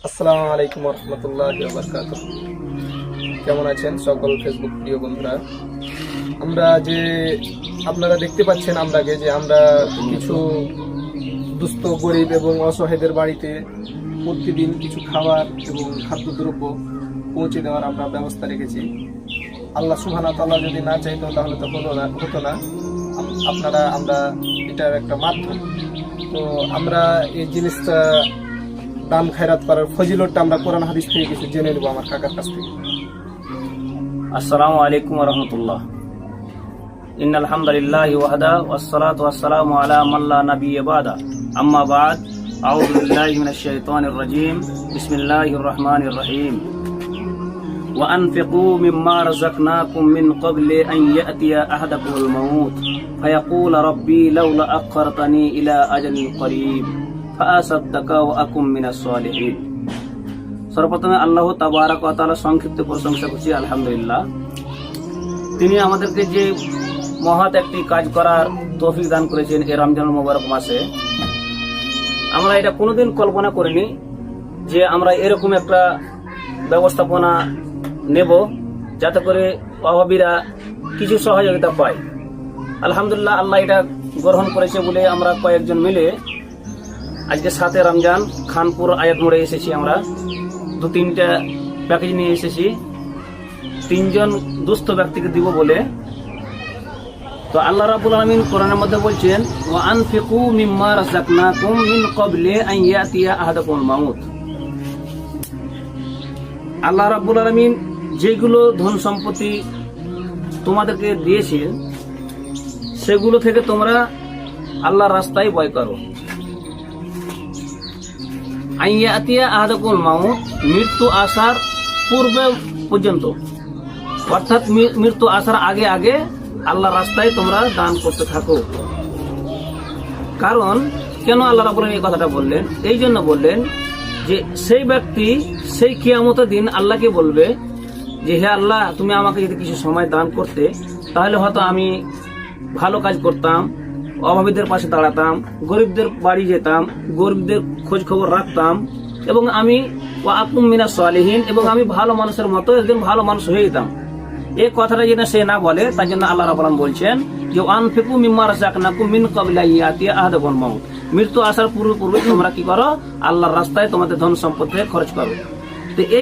আসসালামু আলাইকুম রহমতুল্লাহি ওয়া বারাকাতুহু। কেমন আছেন সকল ফেসবুক প্রিয় বন্ধুরা? আপনারা দেখতে পাচ্ছেন আমরা কিছু দুস্থ গরিব এবং অসহায়দের বাড়িতে প্রতিদিন কিছু খাবার এবং খাদ্যদ্রব্য পৌঁছে দেওয়ার আমরা ব্যবস্থা রেখেছি। আল্লাহ সুবহানাহু ওয়া তাআলা যদি না চাইতো তাহলে তো হতো না। আমরা এটার একটা মাধ্যম। তো আমরা এই জিনিসটা দান খায়রাত করার ফজিলতটা আমরা কোরআন হাদিস থেকে কিছু জেনে নেব আমার কাকার কাছ থেকে। আসসালামু আলাইকুম ওয়া রাহমাতুল্লাহ। ইন্নাল হামদুলিল্লাহি ওয়াহদা ওয়াসসালাতু ওয়াসসালামু আলা মান লা নাবিয়্যা বা'দা। আম্মা বা'দ। আউযু বিল্লাহি মিনাশ শাইতানির রাজীম। বিসমিল্লাহির রাহমানির রাহিম। ওয়া আনফিকু মিম্মা রাযাকনাকুম মিন ক্বাবলি আন ইয়াতিয়া আহাদাকুমুল মাউত ফায়াকুলা রাব্বি লাউলা আখখারতানি ইলা আজালিন করিব ফাআসাদ্দাকা ওয়া আকুম মিনাস সালিহিন। সর্বপ্রথমে আল্লাহ তাবারাক ওয়া তাআলা সংক্ষিপ্ত প্রশংসা করছি আলহামদুলিল্লাহ। তিনি আমাদেরকে যে মহৎ একটি কাজ করার তৌফিক দান করেছেন এই রমজানুল মুবারক মাসে। আমরা এটা কোনোদিন কল্পনা করিনি যে আমরা এরকম একটা ব্যবস্থাপনা নেব যাতে করে অভাবীরা কিছু সহযোগিতা পায়। আলহামদুলিল্লাহ, আল্লাহ এটা গ্রহণ করেছে বলে আমরা কয়েকজন মিলে আজকে 7 রমজান খানপুর আয়াত মোড়ে এসেছি। আমরা 2-3টা প্যাকেজ নিয়ে এসেছি 3 জন দুস্থ ব্যক্তিকে দিব বলে। তো আল্লাহ রাব্বুল আলামিন কোরআনের মধ্যে বলছেন, ওয়া আনফিকু মিম্মা রাযাকনাকুম মিন ক্বাবলি আন ইয়াতিয়া আহাদাকুমুল মাউত। আল্লাহ রাব্বুল আলামিন যেগুলো ধন সম্পত্তি তোমাদেরকে দিয়েছেন সেগুলো থেকে তোমরা আল্লাহর রাস্তায় ব্যয় করো। আন ইয়াতিয়া আহাদাকুমুল মাউত, মৃত্যু আসার পূর্বে পর্যন্ত, অর্থাৎ মৃত্যু আসার আগে আগে আল্লাহর রাস্তায় তোমরা দান করতে থাকো। কারণ কেন আল্লাহ রাব্বুল আলামিন এই কথাটা বললেন? এই জন্য বললেন যে সেই ব্যক্তি সেই কিয়ামতের দিন আল্লাহকে বলবে যে, হে আল্লাহ, তুমি আমাকে যদি কিছু সময় দান করতে তাহলে হয়তো আমি ভালো কাজ করতাম, অভাবীদের পাশে দাঁড়াতাম, গরিবদের বাড়ি যেতাম, গরিবদের খোঁজ খবর রাখতাম এবং আমি ওয়া আকুম মিনাস সালিহিন, এবং আমি ভালো মানুষের মতো একজন ভালো মানুষ হয়ে যেতাম। এই কথাটা যেন সে না বলে তার জন্য আল্লাহ রাব্বুল আলামিন বলছেন যে আনফিকু মিম্মা রাযাকনাকুম মিন ক্বাবলি আন ইয়াতিয়া আহাদাকুমুল মাউত, মৃত্যু আসার পূর্বে তোমরা কি করো? আল্লাহর রাস্তায় তোমাদের ধন সম্পদ খরচ করো।